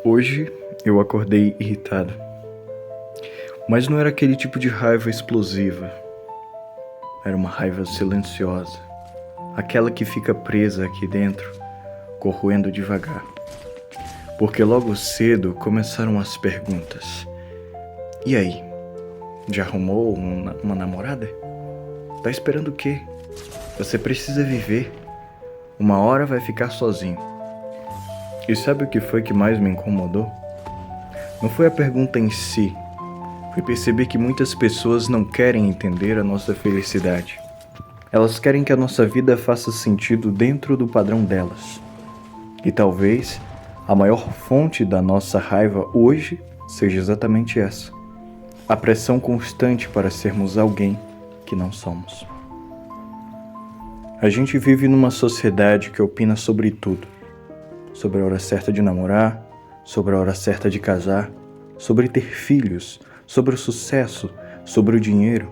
Hoje eu acordei irritado, mas não era aquele tipo de raiva explosiva. Era uma raiva silenciosa, aquela que fica presa aqui dentro, corroendo devagar. Porque logo cedo começaram as perguntas. E aí? Já arrumou uma namorada? Tá esperando o quê? Você precisa viver. Uma hora vai ficar sozinho. E sabe o que foi que mais me incomodou? Não foi a pergunta em si. Foi perceber que muitas pessoas não querem entender a nossa felicidade. Elas querem que a nossa vida faça sentido dentro do padrão delas. E talvez a maior fonte da nossa raiva hoje seja exatamente essa. A pressão constante para sermos alguém que não somos. A gente vive numa sociedade que opina sobre tudo. Sobre a hora certa de namorar, sobre a hora certa de casar, sobre ter filhos, sobre o sucesso, sobre o dinheiro.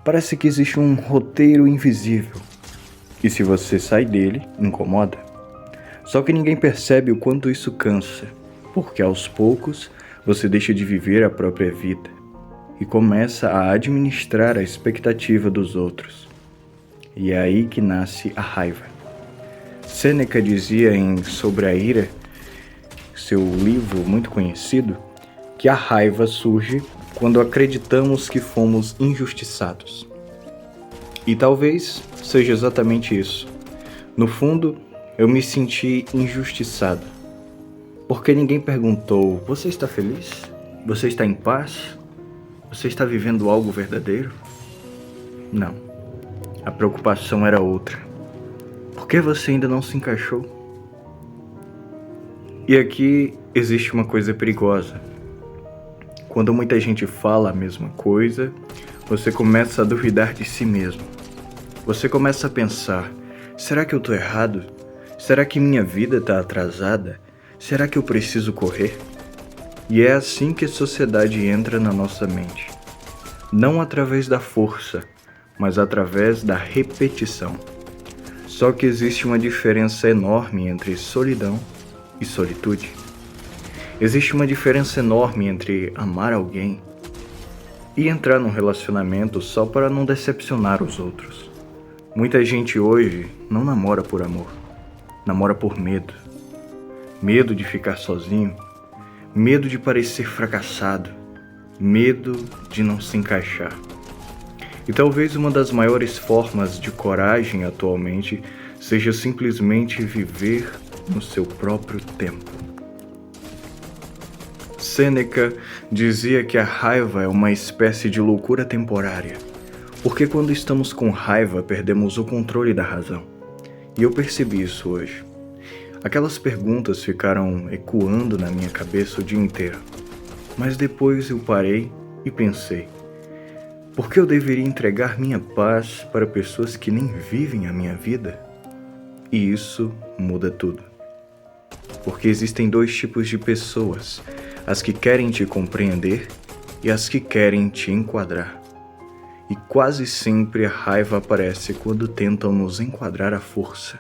Parece que existe um roteiro invisível. E se você sai dele, incomoda. Só que ninguém percebe o quanto isso cansa, porque aos poucos você deixa de viver a própria vida e começa a administrar a expectativa dos outros. E é aí que nasce a raiva. Sêneca dizia em Sobre a Ira, seu livro muito conhecido, que a raiva surge quando acreditamos que fomos injustiçados. E talvez seja exatamente isso. No fundo, eu me senti injustiçado. Porque ninguém perguntou: você está feliz? Você está em paz? Você está vivendo algo verdadeiro? Não. A preocupação era outra. Por que você ainda não se encaixou? E aqui existe uma coisa perigosa. Quando muita gente fala a mesma coisa, você começa a duvidar de si mesmo. Você começa a pensar: será que eu estou errado? Será que minha vida está atrasada? Será que eu preciso correr? E é assim que a sociedade entra na nossa mente. Não através da força, mas através da repetição. Só que existe uma diferença enorme entre solidão e solitude. Existe uma diferença enorme entre amar alguém e entrar num relacionamento só para não decepcionar os outros. Muita gente hoje não namora por amor, namora por medo. Medo de ficar sozinho, medo de parecer fracassado, medo de não se encaixar. E talvez uma das maiores formas de coragem atualmente seja simplesmente viver no seu próprio tempo. Sêneca dizia que a raiva é uma espécie de loucura temporária, porque quando estamos com raiva perdemos o controle da razão. E eu percebi isso hoje. Aquelas perguntas ficaram ecoando na minha cabeça o dia inteiro. Mas depois eu parei e pensei: por que eu deveria entregar minha paz para pessoas que nem vivem a minha vida? E isso muda tudo. Porque existem dois tipos de pessoas: as que querem te compreender e as que querem te enquadrar. E quase sempre a raiva aparece quando tentam nos enquadrar à força.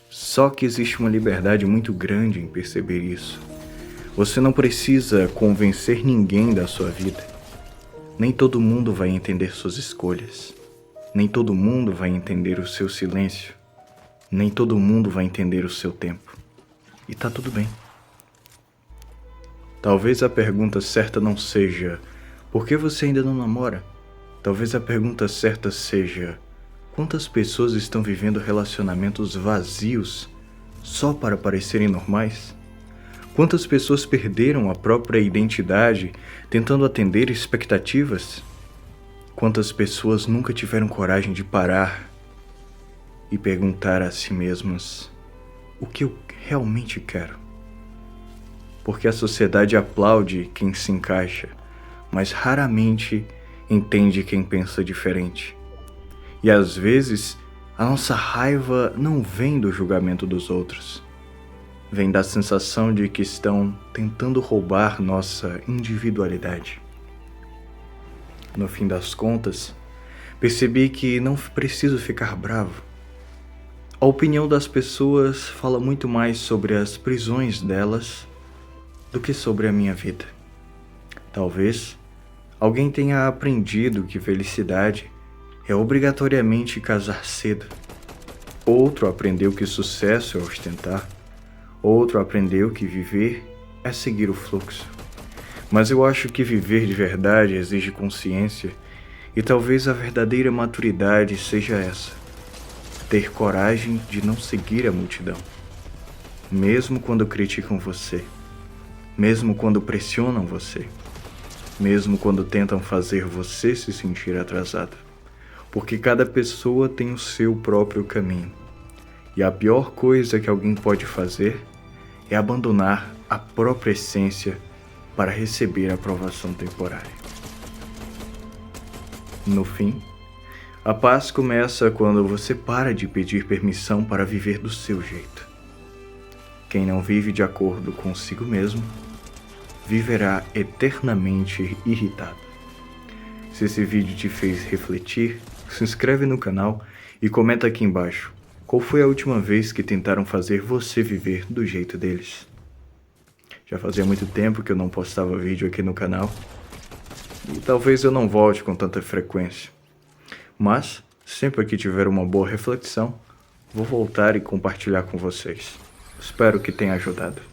Só que existe uma liberdade muito grande em perceber isso. Você não precisa convencer ninguém da sua vida. Nem todo mundo vai entender suas escolhas. Nem todo mundo vai entender o seu silêncio. Nem todo mundo vai entender o seu tempo. E tá tudo bem. Talvez a pergunta certa não seja: por que você ainda não namora? Talvez a pergunta certa seja: quantas pessoas estão vivendo relacionamentos vazios só para parecerem normais? Quantas pessoas perderam a própria identidade tentando atender expectativas? Quantas pessoas nunca tiveram coragem de parar e perguntar a si mesmas: o que eu realmente quero? Porque a sociedade aplaude quem se encaixa, mas raramente entende quem pensa diferente. E às vezes, a nossa raiva não vem do julgamento dos outros. Vem da sensação de que estão tentando roubar nossa individualidade. No fim das contas, percebi que não preciso ficar bravo. A opinião das pessoas fala muito mais sobre as prisões delas do que sobre a minha vida. Talvez alguém tenha aprendido que felicidade é obrigatoriamente casar cedo. Outro aprendeu que sucesso é ostentar. Outro aprendeu que viver é seguir o fluxo. Mas eu acho que viver de verdade exige consciência, e talvez a verdadeira maturidade seja essa: ter coragem de não seguir a multidão. Mesmo quando criticam você, mesmo quando pressionam você, mesmo quando tentam fazer você se sentir atrasado. Porque cada pessoa tem o seu próprio caminho. E a pior coisa que alguém pode fazer é abandonar a própria essência para receber a aprovação temporária. No fim, a paz começa quando você para de pedir permissão para viver do seu jeito. Quem não vive de acordo consigo mesmo, viverá eternamente irritado. Se esse vídeo te fez refletir, se inscreve no canal e comenta aqui embaixo qual foi a última vez que tentaram fazer você viver do jeito deles. Já fazia muito tempo que eu não postava vídeo aqui no canal e talvez eu não volte com tanta frequência. Mas, sempre que tiver uma boa reflexão, vou voltar e compartilhar com vocês. Espero que tenha ajudado.